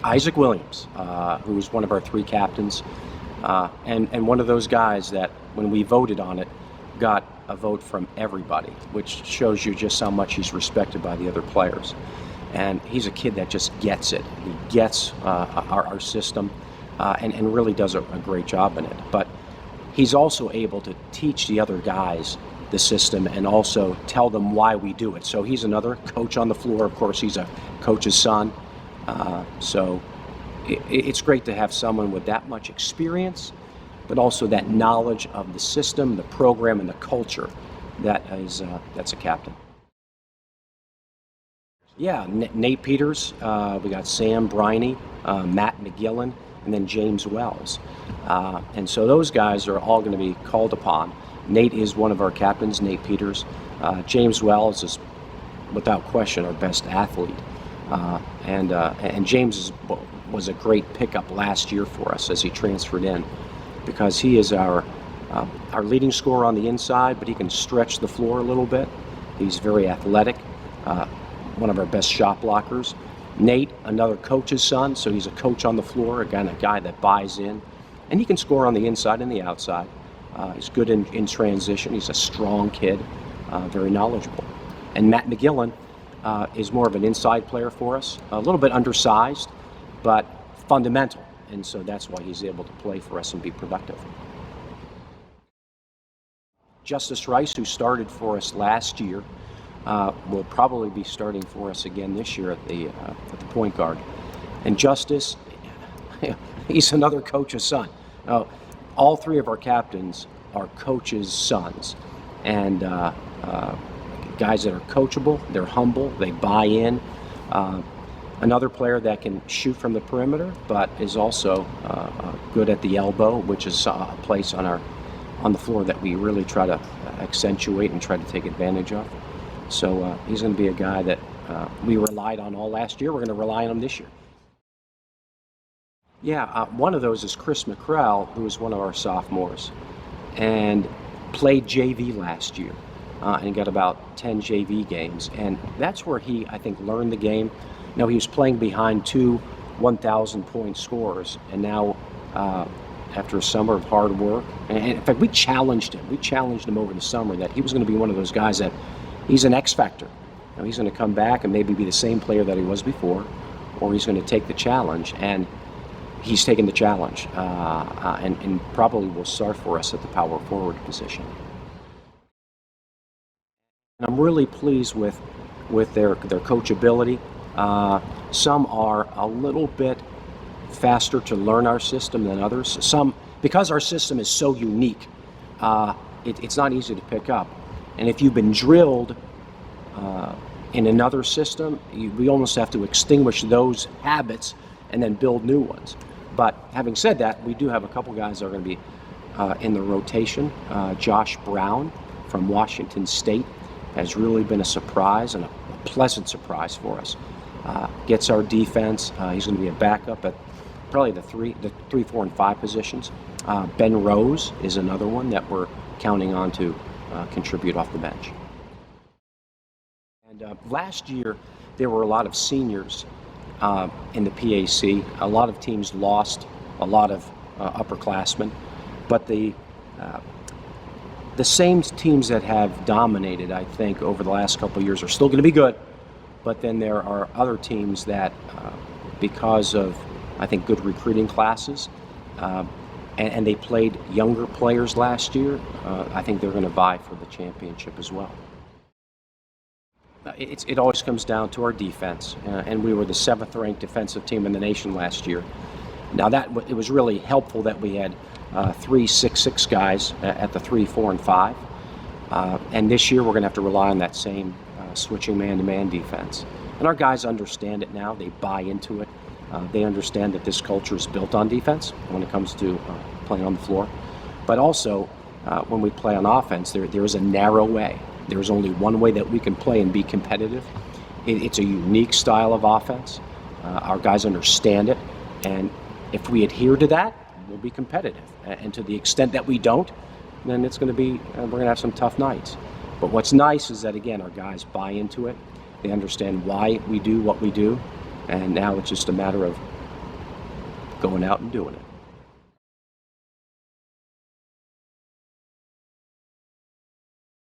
Isaac Williams, who was one of our 3 captains, and one of those guys that, when we voted on it, got a vote from everybody, which shows you just how much he's respected by the other players. And he's a kid that just gets it. He gets our system and really does a great job in it. But he's also able to teach the other guys the system and also tell them why we do it. So he's another coach on the floor. Of course, he's a coach's son. So it's great to have someone with that much experience, but also that knowledge of the system, the program, and the culture that's a captain. Yeah, Nate Peters, we got Sam Briney, Matt McGillen, and then James Wells. And so those guys are all going to be called upon. Nate is one of our captains, Nate Peters. James Wells is, without question, our best athlete. And James was a great pickup last year for us as he transferred in, because he is our leading scorer on the inside, but he can stretch the floor a little bit. He's very athletic, one of our best shot blockers. Nate, another coach's son, so he's a coach on the floor, again, a guy that buys in, and he can score on the inside and the outside. He's good in transition. He's a strong kid, very knowledgeable. And Matt McGillen is more of an inside player for us, a little bit undersized, but fundamental, and so that's why he's able to play for us and be productive. Justice Rice, who started for us last year, will probably be starting for us again this year at the point guard. And Justice, he's another coach's son. All 3 of our captains are coaches' sons, and guys that are coachable, they're humble, they buy in. Another player that can shoot from the perimeter, but is also good at the elbow, which is a place on the floor that we really try to accentuate and try to take advantage of. So he's going to be a guy that we relied on all last year. We're going to rely on him this year. Yeah, one of those is Chris McCrell, who is one of our sophomores, and played JV last year, and got about 10 JV games. And that's where he, I think, learned the game. Now, he was playing behind 2 1,000-point scorers, and now, after a summer of hard work, and in fact, we challenged him over the summer that he was going to be one of those guys that he's an X factor. You know, he's going to come back and maybe be the same player that he was before, or he's going to take the challenge. And he's taken the challenge, and probably will start for us at the power forward position. And I'm really pleased with their coachability. Some are a little bit faster to learn our system than others. Some, because our system is so unique, it's not easy to pick up. And if you've been drilled in another system, we almost have to extinguish those habits and then build new ones. But having said that, we do have a couple guys that are going to be in the rotation. Josh Brown from Washington State has really been a surprise, and a pleasant surprise for us. Gets our defense. He's going to be a backup at probably the 3, 4, and 5 positions. Ben Rose is another one that we're counting on to contribute off the bench. And last year, there were a lot of seniors in the PAC. A lot of teams lost a lot of upperclassmen, but the same teams that have dominated, I think, over the last couple of years are still going to be good, but then there are other teams that, because of, I think, good recruiting classes, and they played younger players last year, I think they're going to vie for the championship as well. It always comes down to our defense, and we were the 7th-ranked defensive team in the nation last year. Now it was really helpful that we had 3 6'6" guys at the 3, 4, and 5, and this year we're going to have to rely on that same switching man-to-man defense. And our guys understand it now; they buy into it. They understand that this culture is built on defense when it comes to playing on the floor, but also when we play on offense, there is a narrow way. There's only one way that we can play and be competitive. It's a unique style of offense. Our guys understand it, and if we adhere to that, we'll be competitive. And to the extent that we don't, then it's going to be, we're going to have some tough nights. But what's nice is that, again, our guys buy into it. They understand why we do what we do, and now it's just a matter of going out and doing it.